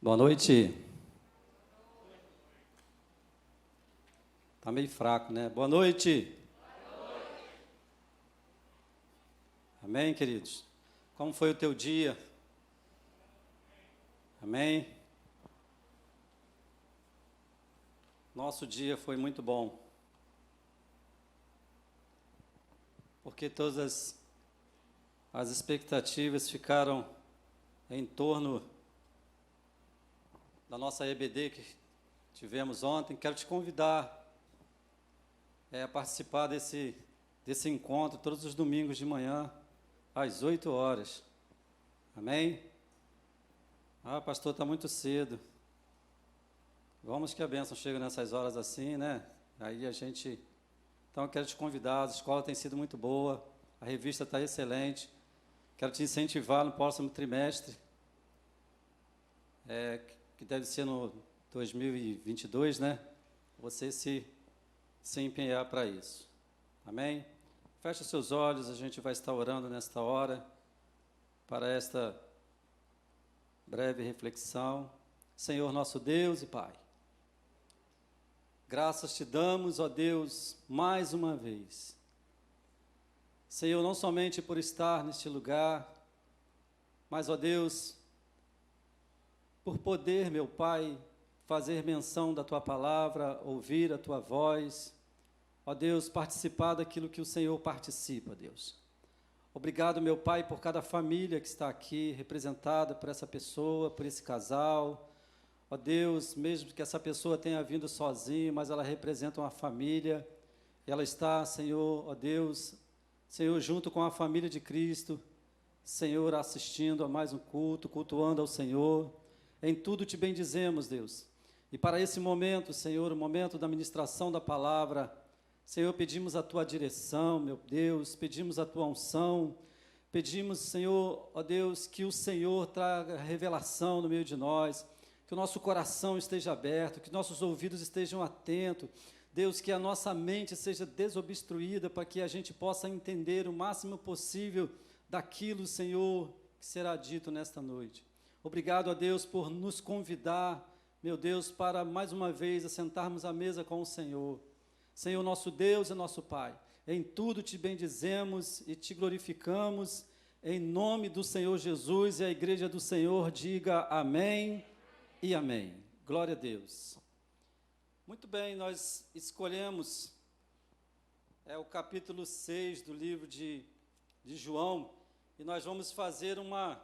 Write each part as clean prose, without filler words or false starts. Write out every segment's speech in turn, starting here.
Boa noite. Está meio fraco, né? Boa noite. Amém, queridos? Como foi o teu dia? Amém? Nosso dia foi muito bom. Porque todas as expectativas ficaram em torno da nossa EBD que tivemos ontem. Quero te convidar a participar desse encontro todos os domingos de manhã, às 8 horas. Amém? Ah, pastor, está muito cedo. Vamos que a bênção chega nessas horas assim, né? Aí a gente... Então, eu quero te convidar, a escola tem sido muito boa, a revista está excelente. Quero te incentivar no próximo trimestre, que deve ser no 2022, né? Você se empenhar para isso. Amém? Feche os seus olhos, a gente vai estar orando nesta hora, para esta breve reflexão. Senhor nosso Deus e Pai, graças te damos, ó Deus, mais uma vez. Senhor, não somente por estar neste lugar, mas, ó Deus, por poder, meu Pai, fazer menção da Tua palavra, ouvir a Tua voz, ó Deus, participar daquilo que o Senhor participa, Deus. Obrigado, meu Pai, por cada família que está aqui, representada por essa pessoa, por esse casal. Ó Deus, mesmo que essa pessoa tenha vindo sozinha, mas ela representa uma família, ela está, Senhor, ó Deus, Senhor, junto com a família de Cristo, Senhor, assistindo a mais um culto, cultuando ao Senhor. Em tudo te bendizemos, Deus. E para esse momento, Senhor, o momento da ministração da palavra, Senhor, pedimos a Tua direção, meu Deus, pedimos a Tua unção, pedimos, Senhor, ó Deus, que o Senhor traga revelação no meio de nós, que o nosso coração esteja aberto, que nossos ouvidos estejam atentos, Deus, que a nossa mente seja desobstruída para que a gente possa entender o máximo possível daquilo, Senhor, que será dito nesta noite. Obrigado a Deus por nos convidar, meu Deus, para mais uma vez assentarmos à mesa com o Senhor. Senhor, nosso Deus e nosso Pai, em tudo te bendizemos e te glorificamos, em nome do Senhor Jesus, e a igreja do Senhor diga amém e amém. Glória a Deus. Muito bem, nós escolhemos o capítulo 6 do livro de João, e nós vamos fazer uma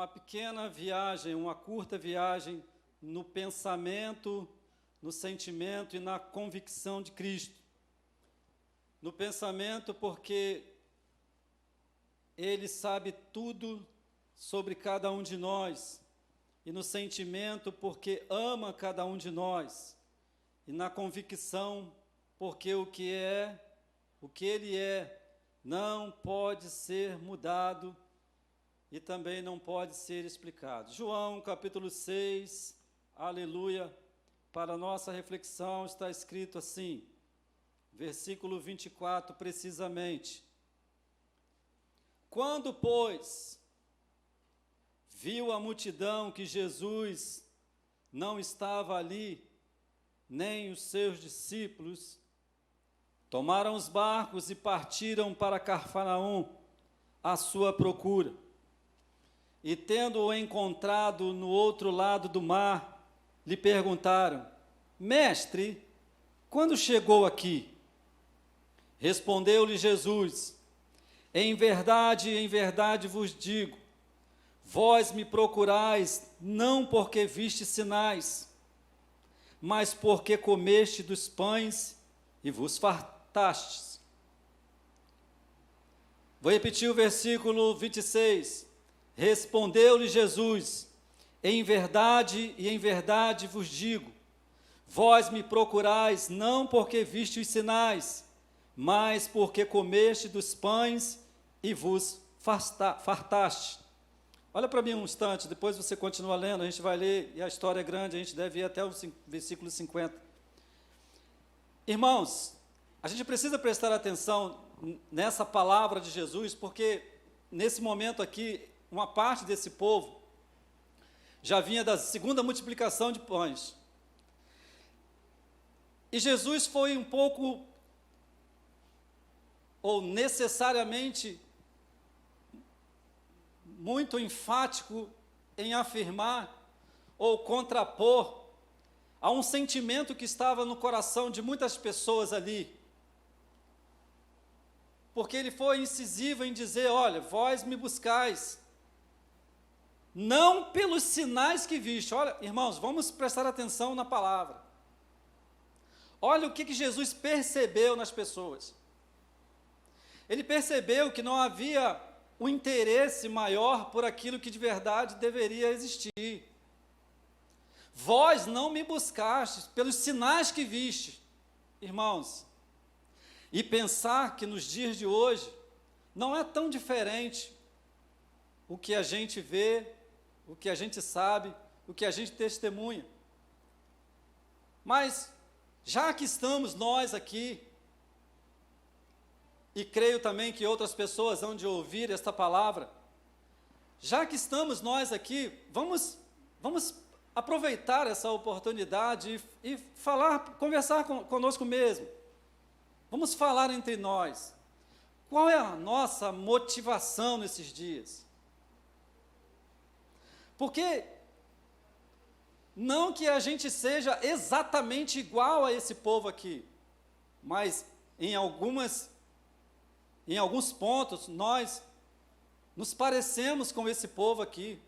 pequena viagem, uma curta viagem no pensamento, no sentimento e na convicção de Cristo. No pensamento, porque Ele sabe tudo sobre cada um de nós, e no sentimento, porque ama cada um de nós, e na convicção, porque o que Ele é, não pode ser mudado e também não pode ser explicado. João, capítulo 6, aleluia, para a nossa reflexão está escrito assim, versículo 24 precisamente. Quando, pois, viu a multidão que Jesus não estava ali, nem os seus discípulos, tomaram os barcos e partiram para Cafarnaum à sua procura. E tendo-o encontrado no outro lado do mar, lhe perguntaram: Mestre, quando chegou aqui? Respondeu-lhe Jesus: em verdade vos digo, vós me procurais não porque viste sinais, mas porque comeste dos pães e vos fartastes. Vou repetir o versículo 26. Respondeu-lhe Jesus: em verdade vos digo, vós me procurais não porque viste os sinais, mas porque comeste dos pães e vos fartaste. Olha para mim um instante, depois você continua lendo, a gente vai ler, e a história é grande, a gente deve ir até o versículo 50. Irmãos, a gente precisa prestar atenção nessa palavra de Jesus, porque nesse momento aqui, uma parte desse povo já vinha da segunda multiplicação de pães. E Jesus foi um pouco, ou necessariamente, muito enfático em afirmar ou contrapor a um sentimento que estava no coração de muitas pessoas ali. Porque ele foi incisivo em dizer: olha, vós me buscais, não pelos sinais que viste. Olha, irmãos, vamos prestar atenção na palavra. Olha o que Jesus percebeu nas pessoas. Ele percebeu que não havia um interesse maior por aquilo que de verdade deveria existir. Vós não me buscastes pelos sinais que viste, irmãos. E pensar que nos dias de hoje não é tão diferente o que a gente vê, o que a gente sabe, o que a gente testemunha. Mas, já que estamos nós aqui, e creio também que outras pessoas hão de ouvir esta palavra, já que estamos nós aqui, vamos aproveitar essa oportunidade e conversar conosco mesmo. Vamos falar entre nós. Qual é a nossa motivação nesses dias? Porque não que a gente seja exatamente igual a esse povo aqui, mas em alguns pontos nós nos parecemos com esse povo aqui.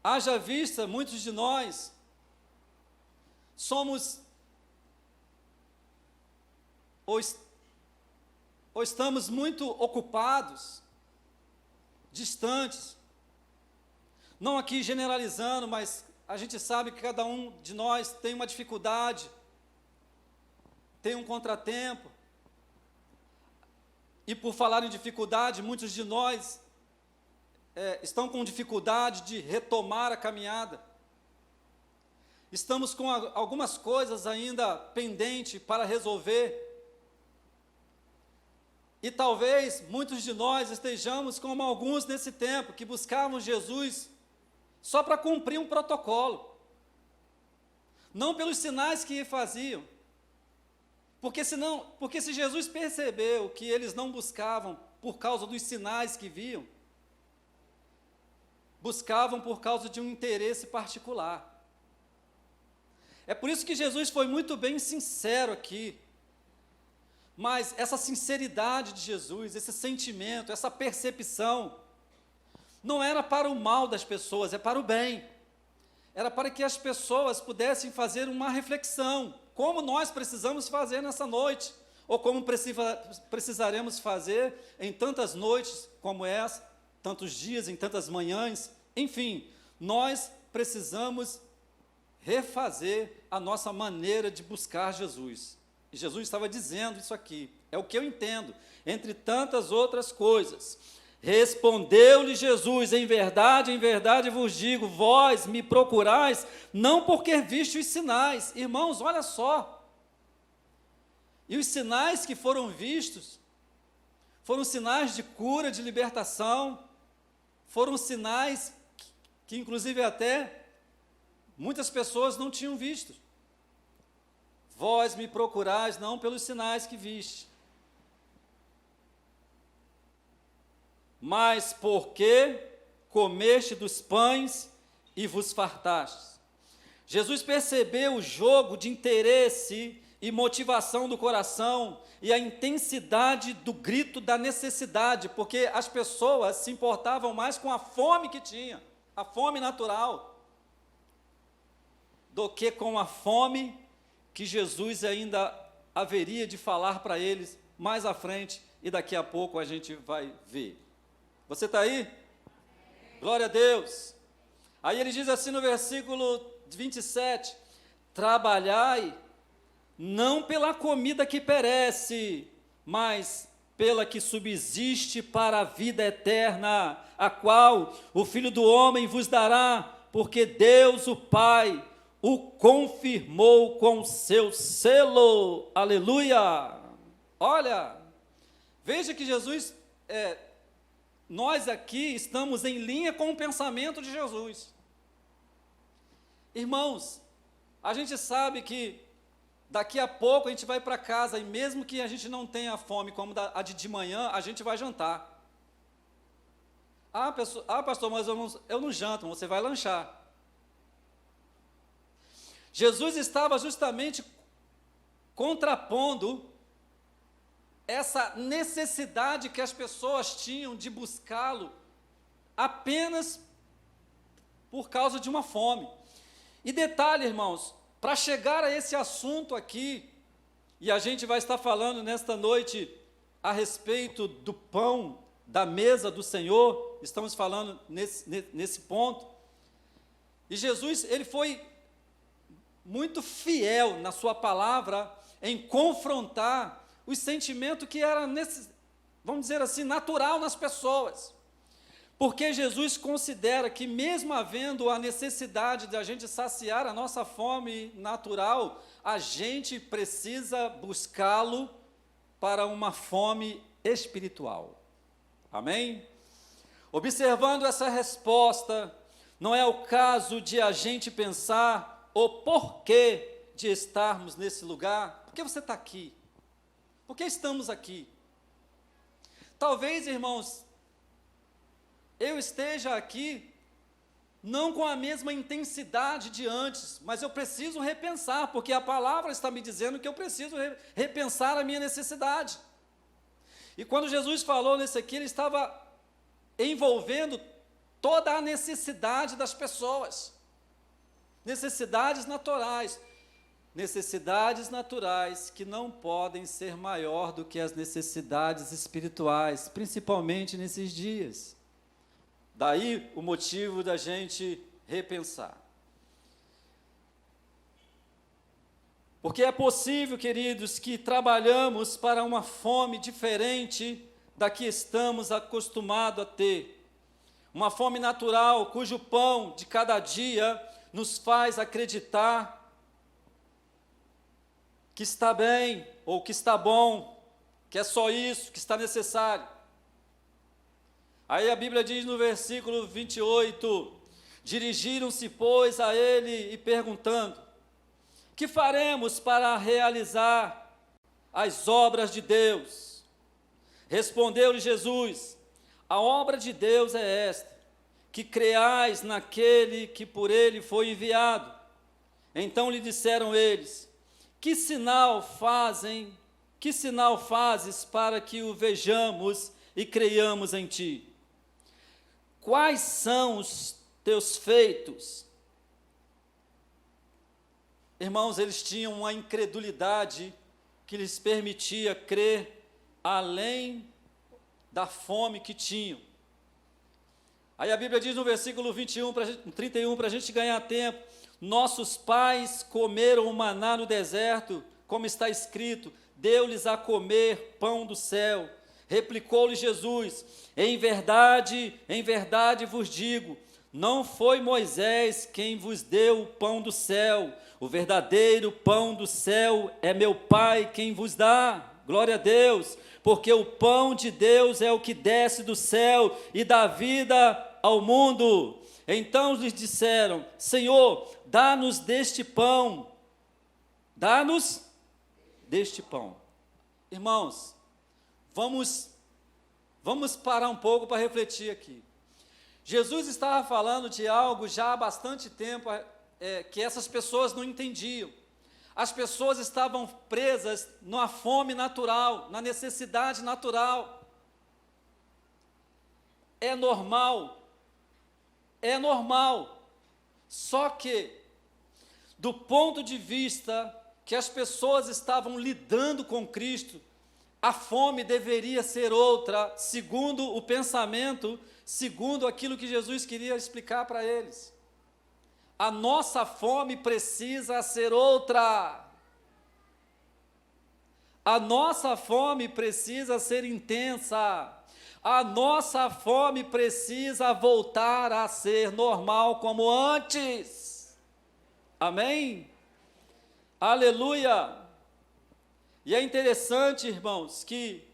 Haja vista, muitos de nós somos ou estamos muito ocupados, distantes. Não aqui generalizando, mas a gente sabe que cada um de nós tem uma dificuldade, tem um contratempo. E por falar em dificuldade, muitos de nós estão com dificuldade de retomar a caminhada. Estamos com algumas coisas ainda pendentes para resolver. E talvez muitos de nós estejamos como alguns nesse tempo, que buscavam Jesus só para cumprir um protocolo. Não pelos sinais que faziam. Porque se Jesus percebeu que eles não buscavam por causa dos sinais que viam, buscavam por causa de um interesse particular. É por isso que Jesus foi muito bem sincero aqui. Mas essa sinceridade de Jesus, esse sentimento, essa percepção, não era para o mal das pessoas, é para o bem. Era para que as pessoas pudessem fazer uma reflexão, como nós precisamos fazer nessa noite, ou como precisaremos fazer em tantas noites como essa, tantos dias, em tantas manhãs. Enfim, nós precisamos refazer a nossa maneira de buscar Jesus. E Jesus estava dizendo isso aqui, é o que eu entendo, entre tantas outras coisas. Respondeu-lhe Jesus: em verdade vos digo, vós me procurais, não porque viste os sinais. Irmãos, olha só. E os sinais que foram vistos, foram sinais de cura, de libertação, foram sinais que inclusive até muitas pessoas não tinham visto. Vós me procurais não pelos sinais que viste, mas porque comeste dos pães e vos fartastes. Jesus percebeu o jogo de interesse e motivação do coração e a intensidade do grito da necessidade, porque as pessoas se importavam mais com a fome que tinha, a fome natural, do que com a fome que Jesus ainda haveria de falar para eles mais à frente, e daqui a pouco a gente vai ver. Você está aí? Glória a Deus. Aí ele diz assim no versículo 27, trabalhai não pela comida que perece, mas pela que subsiste para a vida eterna, a qual o Filho do Homem vos dará, porque Deus o Pai o confirmou com seu selo. Aleluia! Olha, veja que Jesus, nós aqui estamos em linha com o pensamento de Jesus. Irmãos, a gente sabe que daqui a pouco a gente vai para casa e mesmo que a gente não tenha fome como a de manhã, a gente vai jantar. Pastor, mas eu não janto, você vai lanchar. Jesus estava justamente contrapondo essa necessidade que as pessoas tinham de buscá-lo apenas por causa de uma fome. E detalhe, irmãos, para chegar a esse assunto aqui, e a gente vai estar falando nesta noite a respeito do pão da mesa do Senhor, estamos falando nesse ponto, e Jesus, ele foi muito fiel na sua palavra em confrontar os sentimentos que era, vamos dizer assim, natural nas pessoas. Porque Jesus considera que mesmo havendo a necessidade de a gente saciar a nossa fome natural, a gente precisa buscá-lo para uma fome espiritual. Amém? Observando essa resposta, não é o caso de a gente pensar o porquê de estarmos nesse lugar. Por que você está aqui? Por que estamos aqui? Talvez, irmãos, eu esteja aqui não com a mesma intensidade de antes, mas eu preciso repensar, porque a palavra está me dizendo que eu preciso repensar a minha necessidade. E quando Jesus falou nisso aqui, ele estava envolvendo toda a necessidade das pessoas, necessidades naturais que não podem ser maior do que as necessidades espirituais, principalmente nesses dias. Daí o motivo da gente repensar. Porque é possível, queridos, que trabalhamos para uma fome diferente da que estamos acostumados a ter. Uma fome natural, cujo pão de cada dia nos faz acreditar que está bem, ou que está bom, que é só isso, que está necessário. Aí a Bíblia diz no versículo 28, dirigiram-se, pois, a ele e perguntando, que faremos para realizar as obras de Deus? Respondeu-lhe Jesus, a obra de Deus é esta, que creais naquele que por ele foi enviado. Então lhe disseram eles, que sinal fazes para que o vejamos e creiamos em ti? Quais são os teus feitos? Irmãos, eles tinham uma incredulidade que lhes permitia crer além da fome que tinham. Aí a Bíblia diz no versículo 31, para a gente ganhar tempo, nossos pais comeram o maná no deserto, como está escrito, deu-lhes a comer pão do céu. Replicou-lhe Jesus, em verdade vos digo, não foi Moisés quem vos deu o pão do céu, o verdadeiro pão do céu é meu Pai quem vos dá, glória a Deus, porque o pão de Deus é o que desce do céu e dá vida ao mundo. Então lhes disseram, Senhor, dá-nos deste pão, dá-nos deste pão. Irmãos, vamos parar um pouco para refletir aqui. Jesus estava falando de algo já há bastante tempo, que essas pessoas não entendiam. As pessoas estavam presas na fome natural, na necessidade natural. É normal. Só que, do ponto de vista que as pessoas estavam lidando com Cristo, a fome deveria ser outra, segundo o pensamento, segundo aquilo que Jesus queria explicar para eles. A nossa fome precisa ser outra. A nossa fome precisa ser intensa. A nossa fome precisa voltar a ser normal como antes. Amém? Aleluia! E é interessante, irmãos, que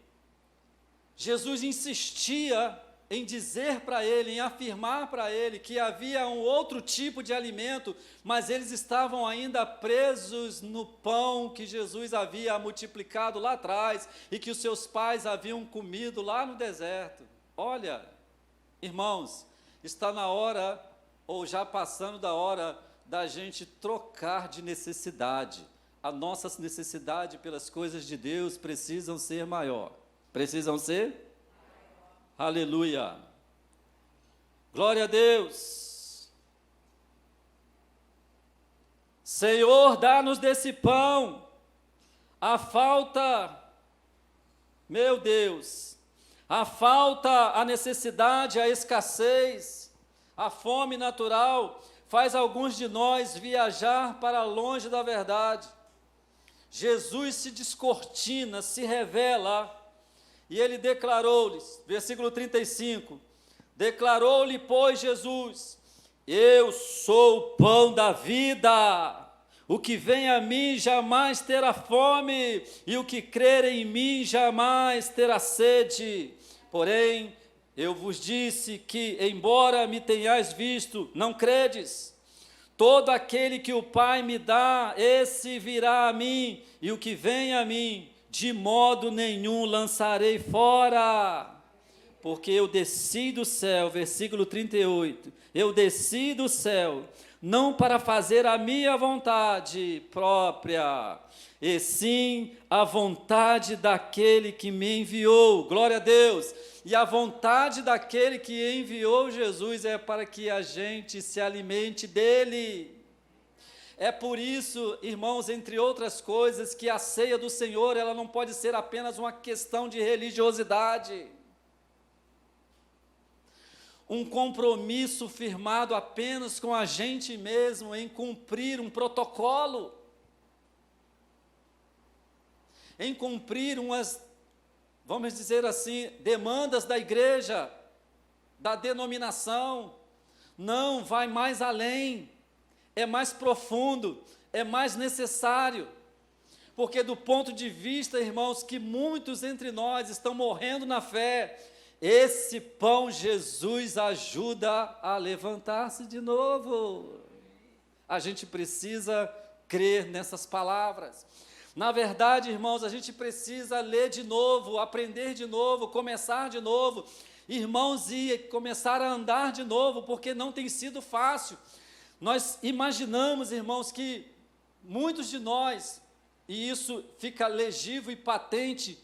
Jesus insistia em dizer para ele, em afirmar para ele que havia um outro tipo de alimento, mas eles estavam ainda presos no pão que Jesus havia multiplicado lá atrás e que os seus pais haviam comido lá no deserto. Olha, irmãos, está na hora, ou já passando da hora, da gente trocar de necessidade. A nossa necessidade pelas coisas de Deus precisam ser maior. Precisam ser? Aleluia. Glória a Deus. Senhor, dá-nos desse pão. A falta, meu Deus, a falta, a necessidade, a escassez, a fome natural, faz alguns de nós viajar para longe da verdade. Jesus se descortina, se revela, e ele declarou-lhes, versículo 35, declarou-lhe, pois, Jesus: eu sou o pão da vida, o que vem a mim jamais terá fome, e o que crer em mim jamais terá sede. Porém, eu vos disse que, embora me tenhais visto, não credes. Todo aquele que o Pai me dá, esse virá a mim, e o que vem a mim, de modo nenhum lançarei fora. Porque eu desci do céu, versículo 38, eu desci do céu, não para fazer a minha vontade própria, e sim a vontade daquele que me enviou. Glória a Deus! E a vontade daquele que enviou Jesus é para que a gente se alimente dele. É por isso, irmãos, entre outras coisas, que a ceia do Senhor, ela não pode ser apenas uma questão de religiosidade. Um compromisso firmado apenas com a gente mesmo em cumprir um protocolo, em cumprir umas, vamos dizer assim, demandas da igreja, da denominação. Não, vai mais além, é mais profundo, é mais necessário, porque do ponto de vista, irmãos, que muitos entre nós estão morrendo na fé, esse pão Jesus ajuda a levantar-se de novo. A gente precisa crer nessas palavras. Na verdade, irmãos, a gente precisa ler de novo, aprender de novo, começar de novo, irmãos, e começar a andar de novo, porque não tem sido fácil. Nós imaginamos, irmãos, que muitos de nós, e isso fica legível e patente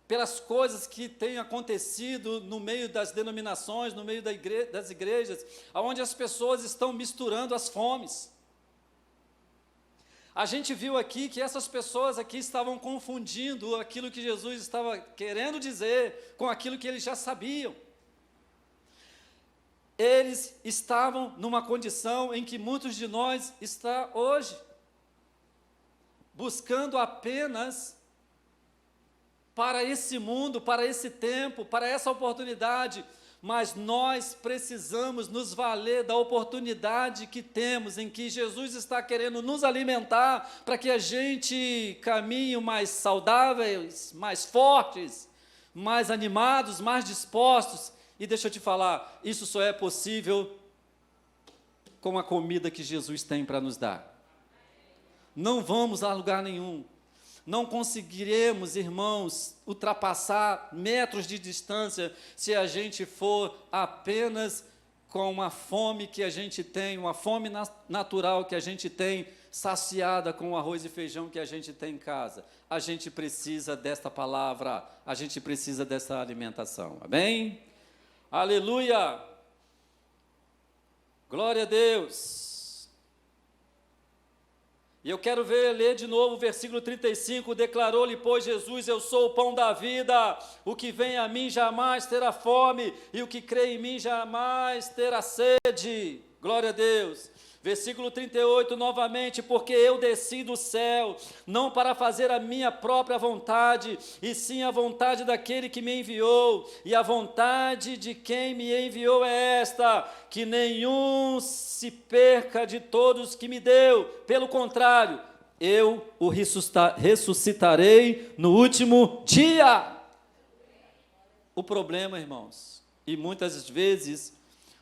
pelas coisas que têm acontecido no meio das denominações, no meio das igrejas, onde as pessoas estão misturando as fomes. A gente viu aqui que essas pessoas aqui estavam confundindo aquilo que Jesus estava querendo dizer com aquilo que eles já sabiam. Eles estavam numa condição em que muitos de nós está hoje, buscando apenas para esse mundo, para esse tempo, para essa oportunidade, mas nós precisamos nos valer da oportunidade que temos, em que Jesus está querendo nos alimentar, para que a gente caminhe mais saudáveis, mais fortes, mais animados, mais dispostos. E deixa eu te falar, isso só é possível com a comida que Jesus tem para nos dar. Não vamos a lugar nenhum. Não conseguiremos, irmãos, ultrapassar metros de distância se a gente for apenas com uma fome que a gente tem, uma fome natural que a gente tem, saciada com o arroz e feijão que a gente tem em casa. A gente precisa desta palavra, a gente precisa dessa alimentação. Amém? Aleluia! Glória a Deus! E eu quero ler de novo o versículo 35, declarou-lhe, pois, Jesus: eu sou o pão da vida, o que vem a mim jamais terá fome, e o que crê em mim jamais terá sede. Glória a Deus. Versículo 38, novamente, porque eu desci do céu, não para fazer a minha própria vontade, e sim a vontade daquele que me enviou, e a vontade de quem me enviou é esta, que nenhum se perca de todos que me deu, pelo contrário, eu o ressuscitarei no último dia. O problema, irmãos, E muitas vezes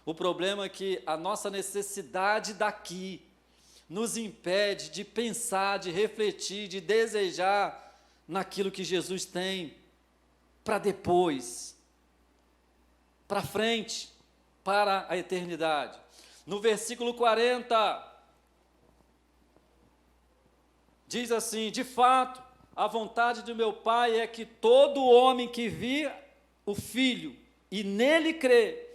o problema é que a nossa necessidade daqui nos impede de pensar, de refletir, de desejar naquilo que Jesus tem para depois, para frente, para a eternidade. No versículo 40, diz assim: de fato, a vontade do meu Pai é que todo homem que vir o Filho e nele crê,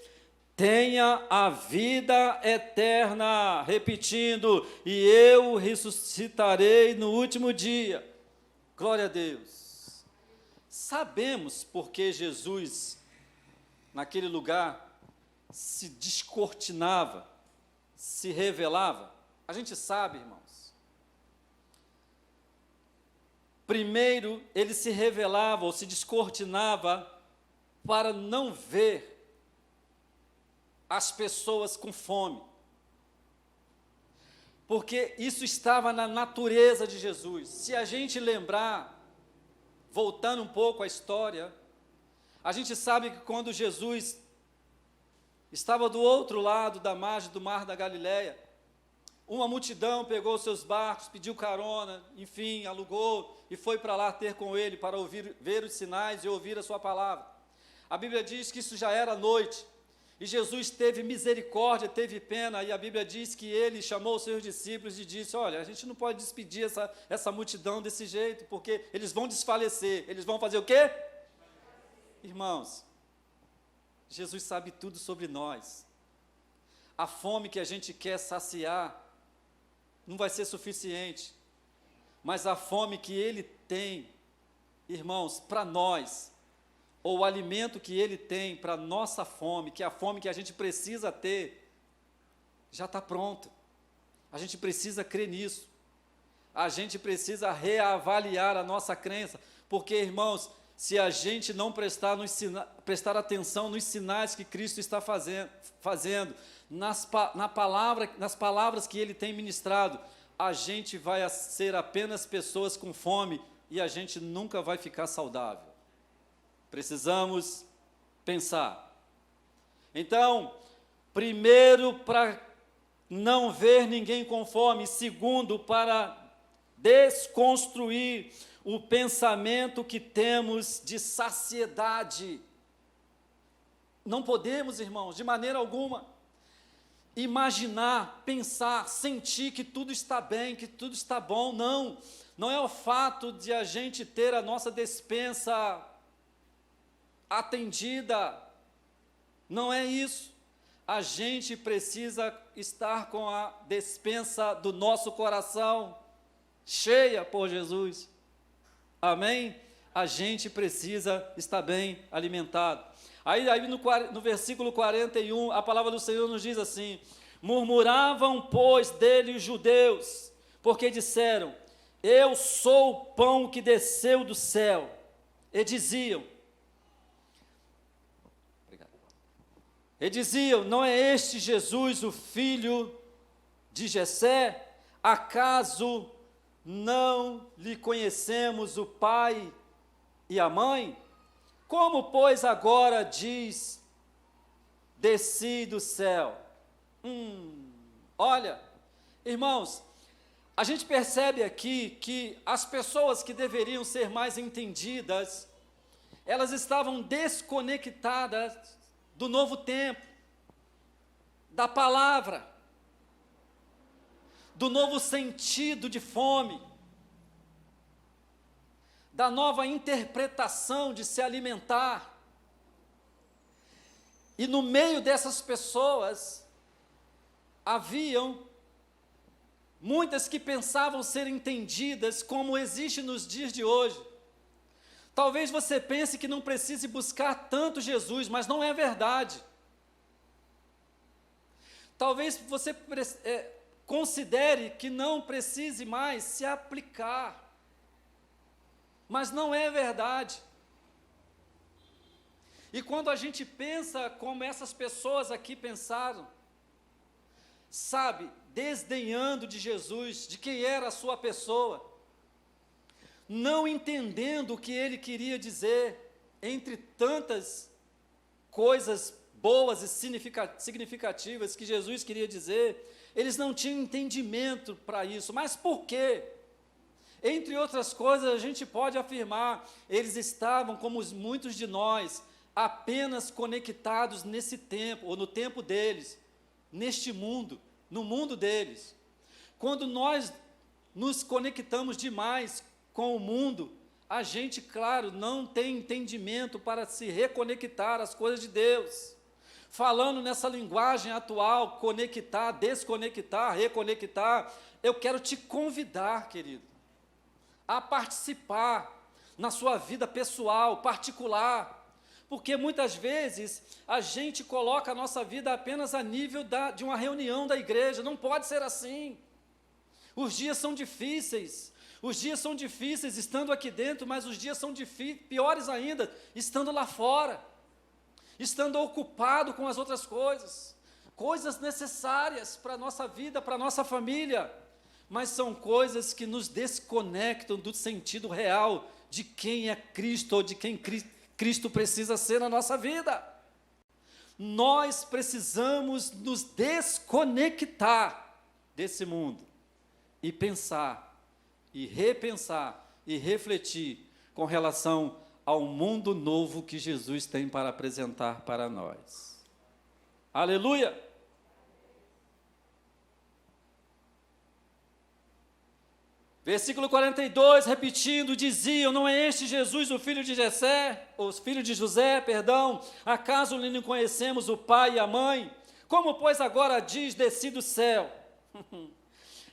tenha a vida eterna, repetindo, e eu o ressuscitarei no último dia. Glória a Deus. Sabemos porque Jesus, naquele lugar, se descortinava, se revelava. A gente sabe, irmãos. Primeiro, ele se revelava ou se descortinava para não ver as pessoas com fome, porque isso estava na natureza de Jesus. Se a gente lembrar, voltando um pouco à história, a gente sabe que quando Jesus estava do outro lado da margem do mar da Galileia, uma multidão pegou seus barcos, pediu carona, enfim, alugou e foi para lá ter com ele para ver os sinais e ouvir a sua palavra. A Bíblia diz que isso já era noite. E Jesus teve misericórdia, teve pena, e a Bíblia diz que ele chamou os seus discípulos e disse: olha, a gente não pode despedir essa multidão desse jeito, porque eles vão desfalecer. Eles vão fazer o quê? Irmãos, Jesus sabe tudo sobre nós. A fome que a gente quer saciar não vai ser suficiente, mas a fome que Ele tem, irmãos, para nós, ou o alimento que Ele tem para a nossa fome, que é a fome que a gente precisa ter, já está pronto. A gente precisa crer nisso. A gente precisa reavaliar a nossa crença, porque, irmãos, se a gente não prestar atenção nos sinais que Cristo está fazendo nas palavras que Ele tem ministrado, a gente vai ser apenas pessoas com fome e a gente nunca vai ficar saudável. Precisamos pensar. Então, primeiro, para não ver ninguém com fome. Segundo, para desconstruir o pensamento que temos de saciedade. Não podemos, irmãos, de maneira alguma, imaginar, pensar, sentir que tudo está bem, que tudo está bom. Não, não é o fato de a gente ter a nossa despensa atendida, não é isso. A gente precisa estar com a despensa do nosso coração cheia por Jesus, amém? A gente precisa estar bem alimentado. Aí no versículo 41, a palavra do Senhor nos diz assim: murmuravam, pois, dele os judeus, porque disseram: eu sou o pão que desceu do céu. E diziam, não é este Jesus, o filho de Jessé? Acaso não lhe conhecemos o pai e a mãe? Como, pois, agora diz, desci do céu? Olha, irmãos, a gente percebe aqui que as pessoas que deveriam ser mais entendidas, elas estavam desconectadas do novo tempo, da palavra, do novo sentido de fome, da nova interpretação de se alimentar. E no meio dessas pessoas, haviam muitas que pensavam ser entendidas como existe nos dias de hoje. Talvez você pense que não precise buscar tanto Jesus, mas não é verdade. Talvez você considere que não precise mais se aplicar, mas não é verdade. E quando a gente pensa como essas pessoas aqui pensaram, sabe, desdenhando de Jesus, de quem era a sua pessoa, não entendendo o que ele queria dizer, entre tantas coisas boas e significativas que Jesus queria dizer, eles não tinham entendimento para isso. Mas por quê? Entre outras coisas, a gente pode afirmar, eles estavam, como muitos de nós, apenas conectados nesse tempo, ou no tempo deles, neste mundo, no mundo deles. Quando nós nos conectamos demais com o mundo, a gente, claro, não tem entendimento para se reconectar às coisas de Deus. Falando nessa linguagem atual, conectar, desconectar, reconectar, eu quero te convidar, querido, a participar na sua vida pessoal, particular, porque muitas vezes a gente coloca a nossa vida apenas a nível de uma reunião da igreja. Não pode ser assim. Os dias são difíceis estando aqui dentro, mas os dias são piores ainda estando lá fora, estando ocupado com as outras coisas necessárias para a nossa vida, para a nossa família, mas são coisas que nos desconectam do sentido real de quem é Cristo, ou de quem Cristo precisa ser na nossa vida. Nós precisamos nos desconectar desse mundo e pensar, e repensar, e refletir com relação ao mundo novo que Jesus tem para apresentar para nós. Aleluia! Versículo 42, repetindo, diziam: não é este Jesus, o filho de José, acaso não conhecemos o pai e a mãe? Como, pois, agora diz, desci do céu?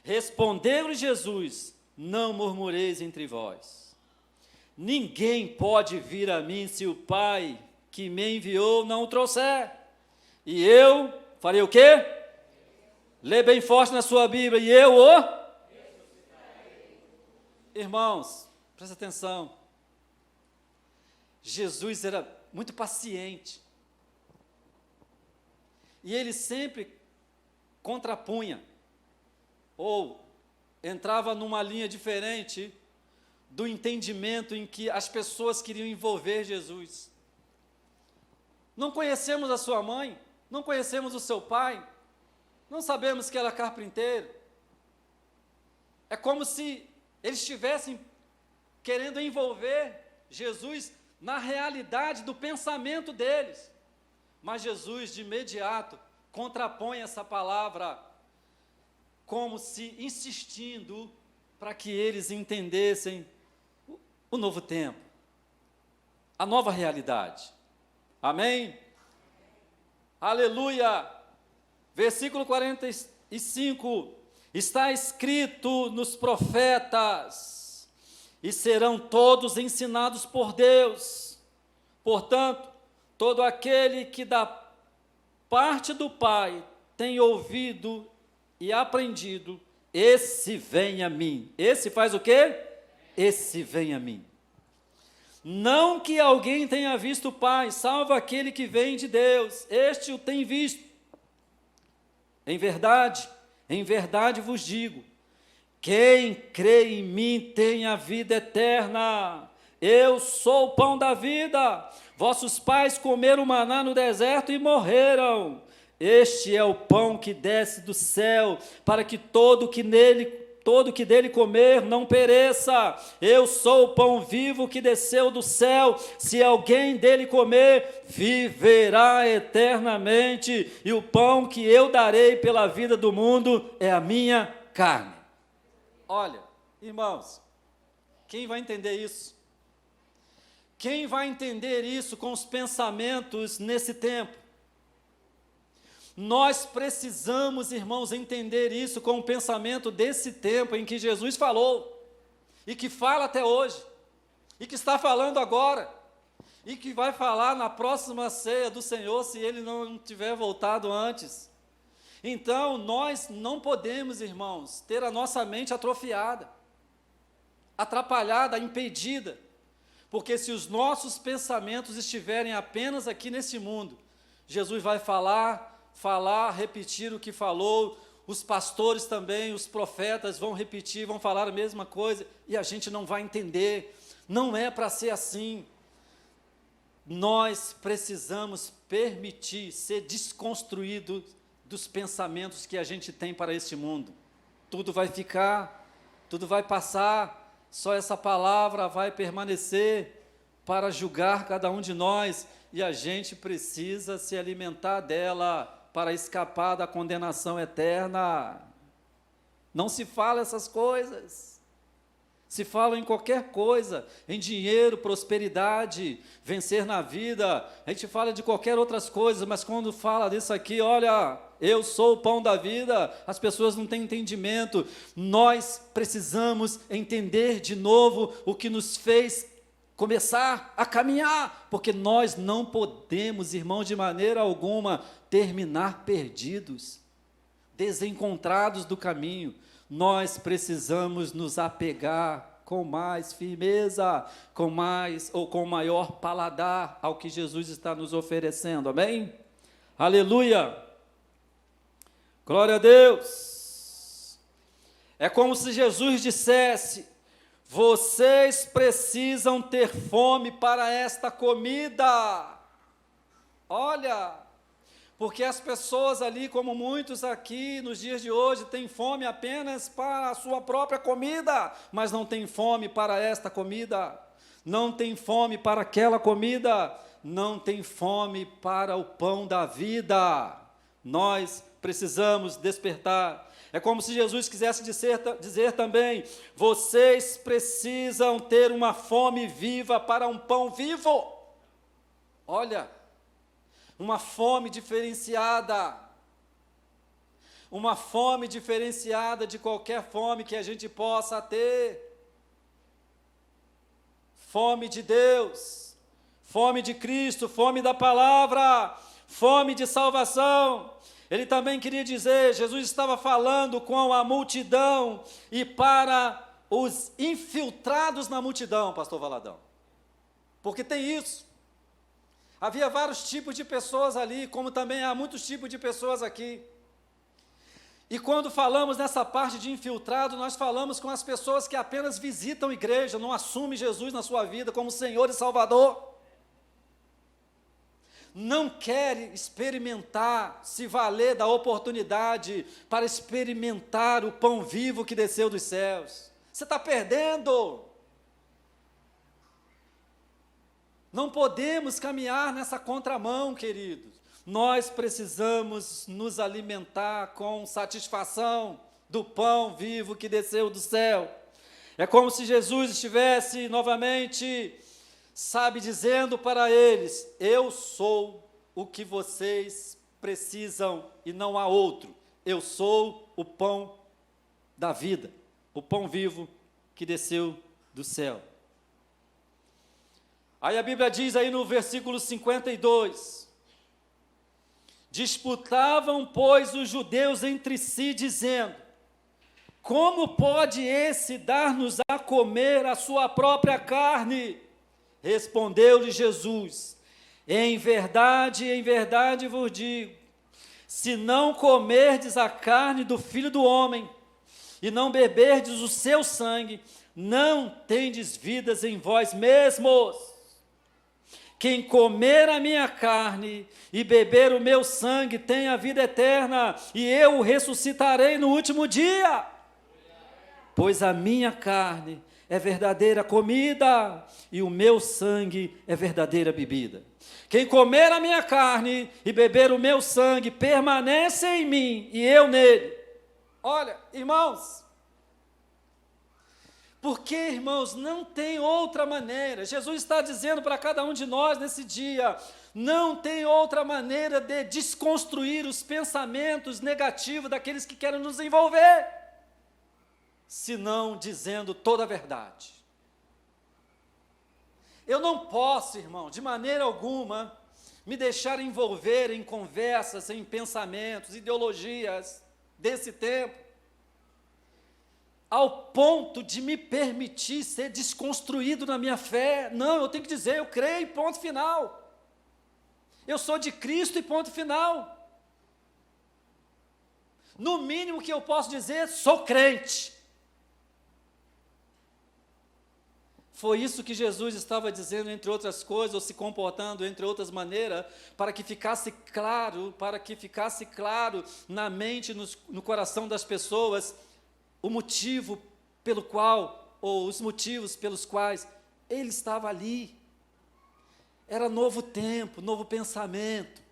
Respondeu-lhe Jesus: não murmureis entre vós. Ninguém pode vir a mim se o Pai que me enviou não o trouxer. E eu farei o quê? Lê bem forte na sua Bíblia. E eu o... Irmãos, presta atenção. Jesus era muito paciente. E ele sempre contrapunha, ou entrava numa linha diferente do entendimento em que as pessoas queriam envolver Jesus. Não conhecemos a sua mãe, não conhecemos o seu pai, não sabemos que era carpinteiro. É como se eles estivessem querendo envolver Jesus na realidade do pensamento deles. Mas Jesus, de imediato, contrapõe essa palavra, como se insistindo para que eles entendessem o novo tempo, a nova realidade. Amém? Aleluia! Versículo 45, está escrito nos profetas, e serão todos ensinados por Deus. Portanto, todo aquele que da parte do Pai tem ouvido e aprendido, esse vem a mim. Esse faz o quê? Esse vem a mim. Não que alguém tenha visto o Pai, salvo aquele que vem de Deus. Este o tem visto. Em verdade vos digo, quem crê em mim tem a vida eterna. Eu sou o pão da vida. Vossos pais comeram maná no deserto e morreram. Este é o pão que desce do céu, para que todo que dele comer não pereça. Eu sou o pão vivo que desceu do céu. Se alguém dele comer, viverá eternamente. E o pão que eu darei pela vida do mundo é a minha carne. Olha, irmãos, quem vai entender isso? Quem vai entender isso com os pensamentos nesse tempo? Nós precisamos, irmãos, entender isso com o pensamento desse tempo em que Jesus falou, e que fala até hoje, e que está falando agora, e que vai falar na próxima ceia do Senhor, se Ele não tiver voltado antes. Então, nós não podemos, irmãos, ter a nossa mente atrofiada, atrapalhada, impedida, porque se os nossos pensamentos estiverem apenas aqui nesse mundo, Jesus vai falar, repetir o que falou, os pastores também, os profetas vão repetir, vão falar a mesma coisa, e a gente não vai entender. Não é para ser assim. nós precisamos permitir ser desconstruído dos pensamentos que a gente tem para este mundo. Tudo vai ficar, tudo vai passar, só essa palavra vai permanecer para julgar cada um de nós, e a gente precisa se alimentar dela para escapar da condenação eterna. Não se fala essas coisas. Se fala em qualquer coisa, em dinheiro, prosperidade, vencer na vida, a gente fala de qualquer outras coisas, mas quando fala disso aqui, olha, eu sou o pão da vida, as pessoas não têm entendimento. Nós precisamos entender de novo o que nos fez começar a caminhar, porque nós não podemos, irmãos, de maneira alguma, terminar perdidos, desencontrados do caminho. Nós precisamos nos apegar com mais firmeza, com maior paladar ao que Jesus está nos oferecendo, amém? Aleluia! Glória a Deus! É como se Jesus dissesse: vocês precisam ter fome para esta comida. Olha, porque as pessoas ali, como muitos aqui nos dias de hoje, têm fome apenas para a sua própria comida, mas não têm fome para esta comida, não têm fome para aquela comida, não têm fome para o pão da vida. Nós precisamos despertar. É como se Jesus quisesse dizer também: vocês precisam ter uma fome viva para um pão vivo. Olha, uma fome diferenciada, de qualquer fome que a gente possa ter. Fome de Deus, fome de Cristo, fome da palavra, fome de salvação. Ele também queria dizer, Jesus estava falando com a multidão e para os infiltrados na multidão, pastor Valadão, porque tem isso. Havia vários tipos de pessoas ali, como também há muitos tipos de pessoas aqui. E quando falamos nessa parte de infiltrado, nós falamos com as pessoas que apenas visitam a igreja, não assumem Jesus na sua vida como Senhor e Salvador. Não querem experimentar, se valer da oportunidade para experimentar o pão vivo que desceu dos céus. Você está perdendo. Não podemos caminhar nessa contramão, queridos. Nós precisamos nos alimentar com satisfação do pão vivo que desceu do céu. É como se Jesus estivesse novamente, dizendo para eles: eu sou o que vocês precisam e não há outro. Eu sou o pão da vida, o pão vivo que desceu do céu. Aí a Bíblia diz aí no versículo 52, disputavam, pois, os judeus entre si, dizendo: como pode esse dar-nos a comer a sua própria carne? Respondeu-lhe Jesus: em verdade vos digo, se não comerdes a carne do Filho do Homem, e não beberdes o seu sangue, não tendes vidas em vós mesmos. Quem comer a minha carne e beber o meu sangue tem a vida eterna, e eu o ressuscitarei no último dia. Pois a minha carne é verdadeira comida, e o meu sangue é verdadeira bebida. Quem comer a minha carne e beber o meu sangue permanece em mim, e eu nele. Olha, irmãos, porque, irmãos, não tem outra maneira. Jesus está dizendo para cada um de nós nesse dia: não tem outra maneira de desconstruir os pensamentos negativos daqueles que querem nos envolver, senão dizendo toda a verdade. Eu não posso, irmão, de maneira alguma, me deixar envolver em conversas, em pensamentos, ideologias desse tempo, ao ponto de me permitir ser desconstruído na minha fé. Não, eu tenho que dizer, eu creio, ponto final. Eu sou de Cristo e ponto final. No mínimo que eu posso dizer, sou crente. Foi isso que Jesus estava dizendo, entre outras coisas, ou se comportando, entre outras maneiras, para que ficasse claro na mente, no coração das pessoas, o motivo pelo qual, ou os motivos pelos quais ele estava ali. Era novo tempo, novo pensamento.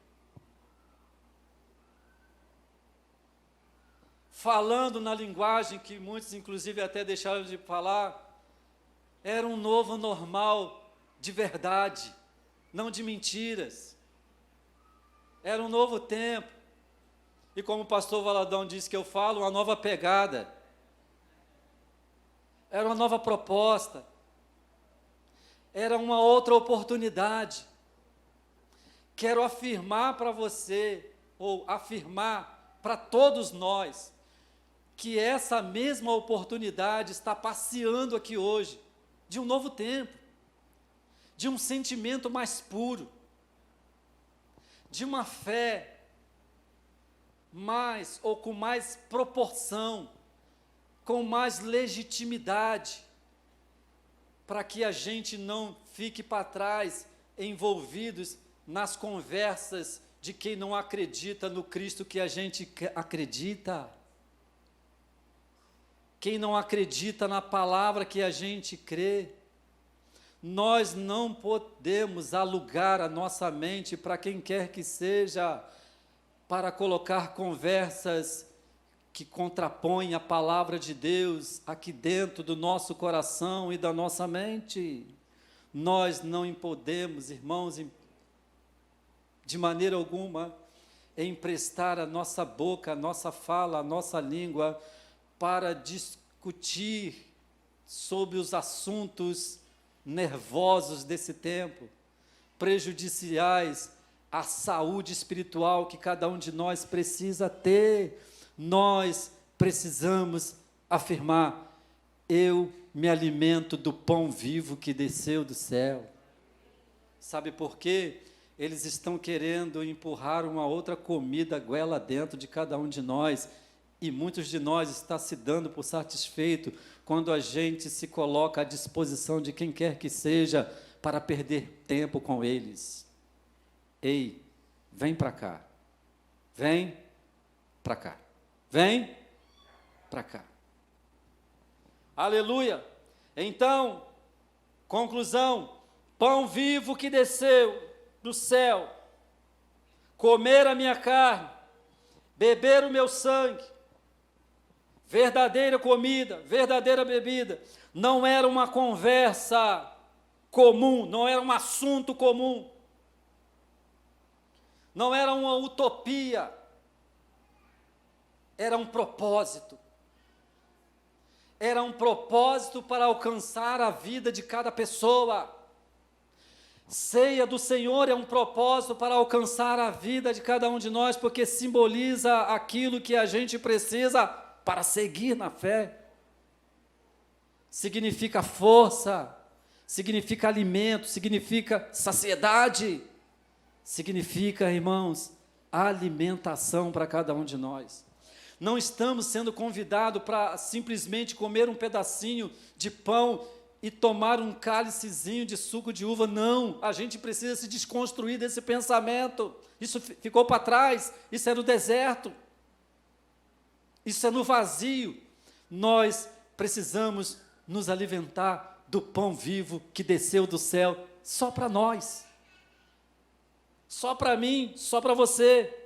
Falando na linguagem que muitos, inclusive, até deixaram de falar, era um novo normal de verdade, não de mentiras. Era um novo tempo. E como o pastor Valadão disse que eu falo, uma nova pegada. Era uma nova proposta. Era uma outra oportunidade. Quero afirmar para você, ou afirmar para todos nós, que essa mesma oportunidade está passeando aqui hoje, de um novo tempo, de um sentimento mais puro, de uma fé mais ou com mais proporção, com mais legitimidade, para que a gente não fique para trás, envolvidos nas conversas de quem não acredita no Cristo que a gente acredita. Quem não acredita na palavra que a gente crê. Nós não podemos alugar a nossa mente para quem quer que seja, para colocar conversas que contrapõem a palavra de Deus aqui dentro do nosso coração e da nossa mente. Nós não podemos, irmãos, de maneira alguma, emprestar a nossa boca, a nossa fala, a nossa língua, para discutir sobre os assuntos nervosos desse tempo, prejudiciais à saúde espiritual que cada um de nós precisa ter. Nós precisamos afirmar: eu me alimento do pão vivo que desceu do céu. Sabe por quê? Eles estão querendo empurrar uma outra comida goela dentro de cada um de nós, e muitos de nós está se dando por satisfeito quando a gente se coloca à disposição de quem quer que seja para perder tempo com eles. Ei, vem para cá, vem para cá, vem para cá. Aleluia! Então, conclusão: pão vivo que desceu do céu, comer a minha carne, beber o meu sangue, verdadeira comida, verdadeira bebida. Não era uma conversa comum, não era um assunto comum, não era uma utopia, era um propósito. Era um propósito para alcançar a vida de cada pessoa. Ceia do Senhor é um propósito para alcançar a vida de cada um de nós, porque simboliza aquilo que a gente precisa para seguir na fé. Significa força, significa alimento, significa saciedade, significa, irmãos, alimentação para cada um de nós. Não estamos sendo convidados para simplesmente comer um pedacinho de pão e tomar um cálicezinho de suco de uva. Não, a gente precisa se desconstruir desse pensamento. Isso ficou para trás, isso é no deserto, isso é no vazio. Nós precisamos nos alimentar do pão vivo que desceu do céu só para nós, só para mim, só para você.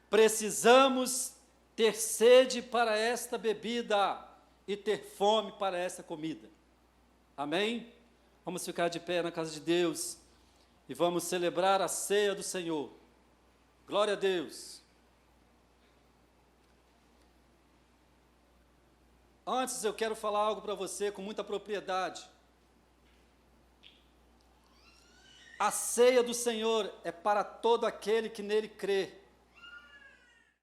Precisamos ter sede para esta bebida e ter fome para essa comida. Amém? Vamos ficar de pé na casa de Deus e vamos celebrar a ceia do Senhor. Glória a Deus. Antes eu quero falar algo para você com muita propriedade. A ceia do Senhor é para todo aquele que nele crê.